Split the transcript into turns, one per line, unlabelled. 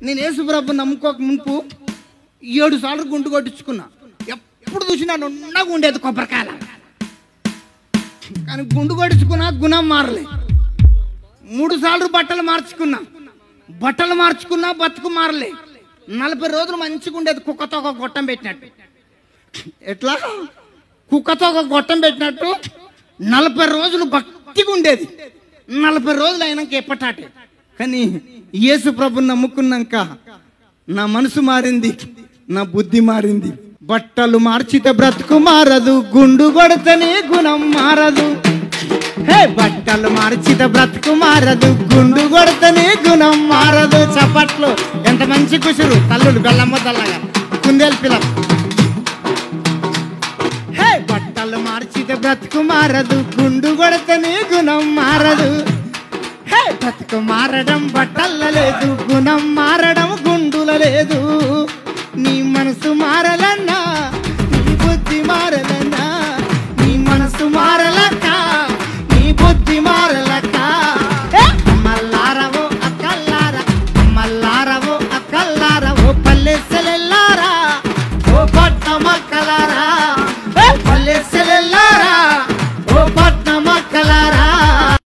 నేను యేసుప్రభు నమ్ముకోక మునుపు 7 సార్లు గుండు కొట్టించుకున్నా. ఎప్పుడు చూసినా నున్నగా ఉండేది కొబ్బరికాయల. కానీ గుండు కొట్టించుకున్నా గుణం మారలే. 3 సార్లు బట్టలు మార్చుకున్నా బతుకు మారలే. 40 రోజులు మంచిగా ఉండేది కుక్కతో ఒక గొట్టం పెట్టినట్టు. ఎట్లా కుక్కతో ఒక గొట్టం పెట్టినట్టు 40 రోజులు భక్తిగా ఉండేది. 40 రోజులు అయినాక ఎప్పటాటే. కానీ యేసు ప్రభుని నమ్ముకున్నాక నా మనసు మారింది, నా బుద్ధి మారింది. బట్టలు మార్చితే బ్రతుకు మారదు, గుండు కొడితేనే గుణం మారదు. హే బట్టలు మార్చితే బ్రతుకు మారదు, గుండు కొడితేనే గుణం మారదు. చప్పట్లు ఎంత మంచి కుసురు తల్లుడు బెల్లమ్మదల్లగా కుందేలు పిల్ల. హే బట్టలు మార్చితే బ్రతుకు మారదు, గుండు కొడితేనే గుణం మారదు. హే బ్రతుకు మారడం బట్టల లేదు, గుణం మారడం గుండుల లేదు. నీ మనసు మారలన్నా